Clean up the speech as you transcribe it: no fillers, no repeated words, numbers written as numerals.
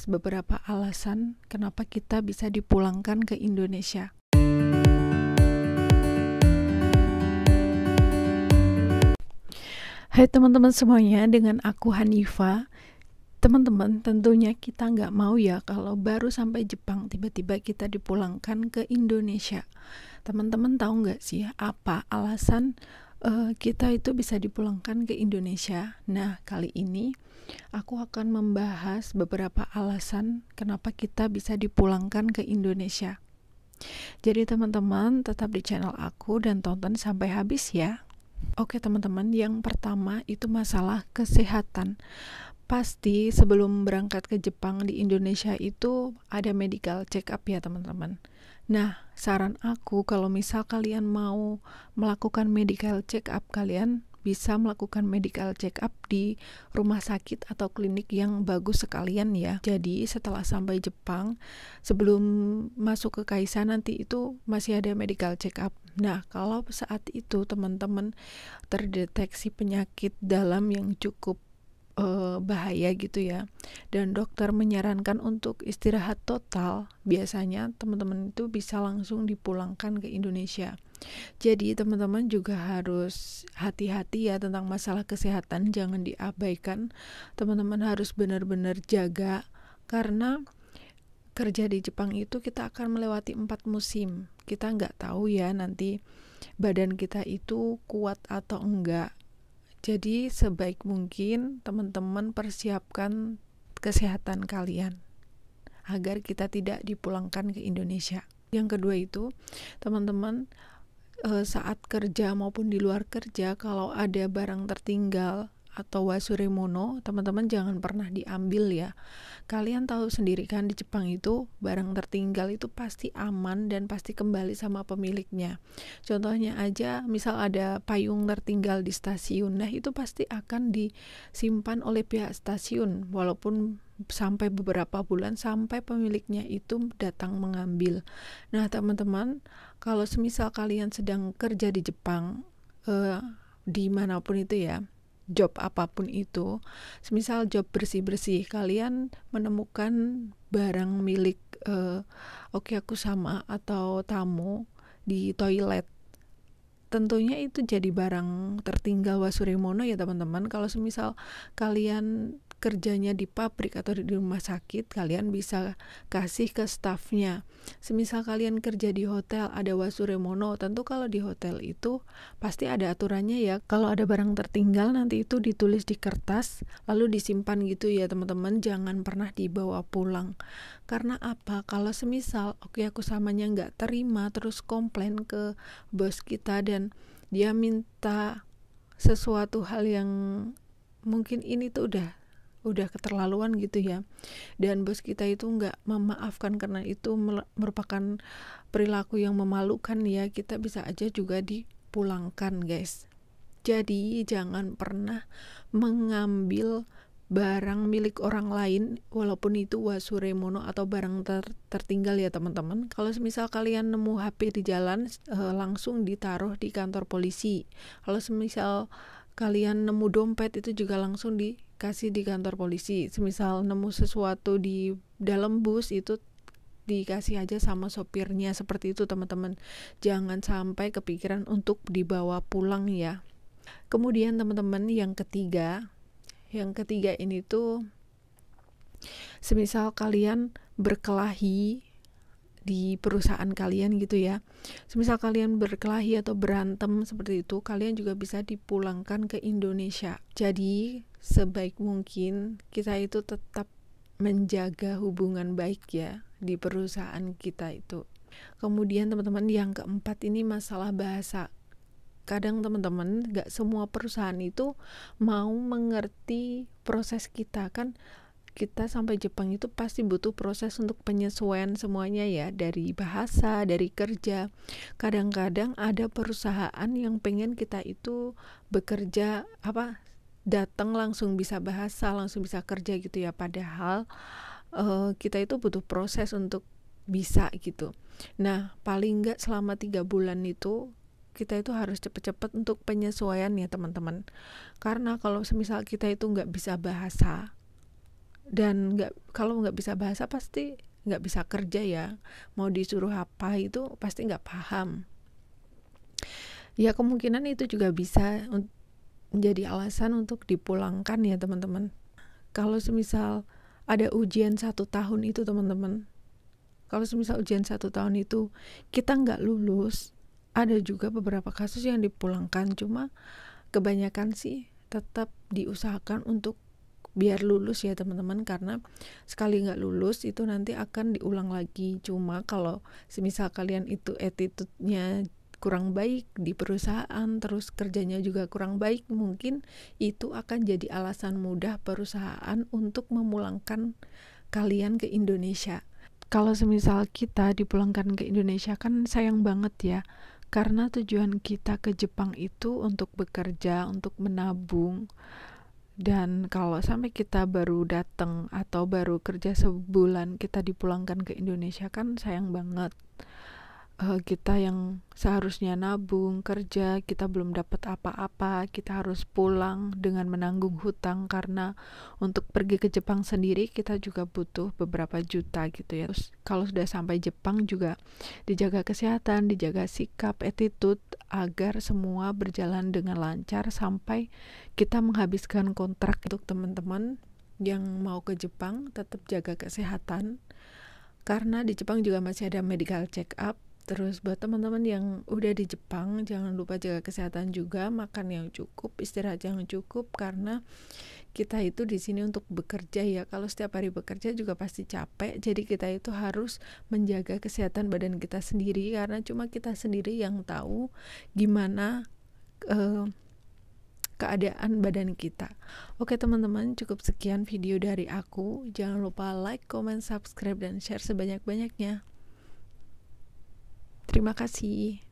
beberapa alasan kenapa kita bisa dipulangkan ke Indonesia. Hai teman-teman semuanya, dengan aku Hanifa. Teman-teman, tentunya kita nggak mau ya kalau baru sampai Jepang tiba-tiba kita dipulangkan ke Indonesia. Teman-teman tahu nggak sih apa alasan kita itu bisa dipulangkan ke Indonesia? Nah, kali ini aku akan membahas beberapa alasan kenapa kita bisa dipulangkan ke Indonesia. Jadi teman-teman tetap di channel aku dan tonton sampai habis ya. Oke teman-teman, yang pertama itu masalah kesehatan. Pasti sebelum berangkat ke Jepang di Indonesia itu ada medical check up ya teman-teman. Nah, saran aku kalau misal kalian mau melakukan medical check up, kalian bisa melakukan medical check up di rumah sakit atau klinik yang bagus sekalian ya. Jadi setelah sampai Jepang, sebelum masuk ke Kaisa nanti itu masih ada medical check up. Nah, kalau saat itu teman-teman terdeteksi penyakit dalam yang cukup bahaya gitu ya, dan dokter menyarankan untuk istirahat total, biasanya teman-teman itu bisa langsung dipulangkan ke Indonesia. Jadi teman-teman juga harus hati-hati ya tentang masalah kesehatan, jangan diabaikan. Teman-teman harus benar-benar jaga, karena kerja di Jepang itu kita akan melewati 4 musim. Kita nggak tahu ya nanti badan kita itu kuat atau enggak. Jadi sebaik mungkin teman-teman persiapkan kesehatan kalian agar kita tidak dipulangkan ke Indonesia. Yang kedua itu, teman-teman saat kerja maupun di luar kerja, kalau ada barang tertinggal atau wasuremono, teman-teman jangan pernah diambil ya. Kalian tahu sendiri kan di Jepang itu barang tertinggal itu pasti aman dan pasti kembali sama pemiliknya. Contohnya aja, misal ada payung tertinggal di stasiun, nah itu pasti akan disimpan oleh pihak stasiun walaupun sampai beberapa bulan sampai pemiliknya itu datang mengambil. Nah teman-teman, kalau semisal kalian sedang kerja di Jepang, dimanapun itu ya, job apapun itu, semisal job bersih-bersih, kalian menemukan barang milik Okeakusama atau tamu di toilet, tentunya itu jadi barang tertinggal wasuremono ya teman-teman. Kalau semisal kalian kerjanya di pabrik atau di rumah sakit, kalian bisa kasih ke stafnya. Semisal kalian kerja di hotel ada wasuremono, tentu kalau di hotel itu pasti ada aturannya ya. Kalau ada barang tertinggal nanti itu ditulis di kertas lalu disimpan gitu ya teman-teman, jangan pernah dibawa pulang. Karena apa? Kalau semisal Okeakusamanya nggak terima terus komplain ke bos kita dan dia minta sesuatu hal yang mungkin ini tuh udah keterlaluan gitu ya, dan bos kita itu nggak memaafkan karena itu merupakan perilaku yang memalukan ya, kita bisa aja juga dipulangkan guys. Jadi jangan pernah mengambil barang milik orang lain walaupun itu wasuremono atau barang tertinggal ya teman-teman. Kalau semisal kalian nemu HP di jalan, langsung ditaruh di kantor polisi. Kalau semisal kalian nemu dompet itu juga langsung dikasih di kantor polisi. Semisal nemu sesuatu di dalam bus itu dikasih aja sama sopirnya, seperti itu teman-teman. Jangan sampai kepikiran untuk dibawa pulang ya. Kemudian teman-teman yang ketiga ini tuh, semisal kalian berkelahi di perusahaan kalian gitu ya, semisal kalian berkelahi atau berantem seperti itu, kalian juga bisa dipulangkan ke Indonesia. Jadi sebaik mungkin kita itu tetap menjaga hubungan baik ya di perusahaan kita itu. Kemudian teman-teman yang keempat ini masalah bahasa. Kadang teman-teman gak semua perusahaan itu mau mengerti proses kita, kan kita sampai Jepang itu pasti butuh proses untuk penyesuaian semuanya ya, dari bahasa, dari kerja. Kadang-kadang ada perusahaan yang pengen kita itu bekerja datang langsung bisa bahasa, langsung bisa kerja gitu ya, padahal kita itu butuh proses untuk bisa gitu. Nah paling nggak selama 3 bulan itu kita itu harus cepet-cepet untuk penyesuaian ya teman-teman. Karena kalau semisal kita itu nggak bisa bahasa, dan kalau nggak bisa bahasa pasti nggak bisa kerja ya, mau disuruh apa itu pasti nggak paham. Ya kemungkinan itu juga bisa menjadi alasan untuk dipulangkan ya teman-teman. Kalau semisal ada ujian 1 tahun itu teman-teman, kalau semisal ujian 1 tahun itu kita nggak lulus, ada juga beberapa kasus yang dipulangkan, cuma kebanyakan sih tetap diusahakan untuk biar lulus ya teman-teman, karena sekali nggak lulus itu nanti akan diulang lagi. Cuma kalau semisal kalian itu attitude-nya kurang baik di perusahaan, terus kerjanya juga kurang baik, mungkin itu akan jadi alasan mudah perusahaan untuk memulangkan kalian ke Indonesia. Kalau semisal kita dipulangkan ke Indonesia kan sayang banget ya, karena tujuan kita ke Jepang itu untuk bekerja, untuk menabung. Dan kalau sampai kita baru datang atau baru kerja sebulan kita dipulangkan ke Indonesia kan sayang banget. Kita yang seharusnya nabung, kerja, kita belum dapat apa-apa, kita harus pulang dengan menanggung hutang, karena untuk pergi ke Jepang sendiri kita juga butuh beberapa juta gitu ya. Terus kalau sudah sampai Jepang juga dijaga kesehatan, dijaga sikap, attitude, agar semua berjalan dengan lancar sampai kita menghabiskan kontrak. Untuk teman-teman yang mau ke Jepang tetap jaga kesehatan, karena di Jepang juga masih ada medical check up. Terus buat teman-teman yang udah di Jepang, jangan lupa jaga kesehatan juga, makan yang cukup, istirahat yang cukup, karena kita itu di sini untuk bekerja ya. Kalau setiap hari bekerja juga pasti capek, jadi kita itu harus menjaga kesehatan badan kita sendiri, karena cuma kita sendiri yang tahu gimana keadaan badan kita. Oke teman-teman, cukup sekian video dari aku. Jangan lupa like, comment, subscribe, dan share sebanyak-banyaknya. Terima kasih.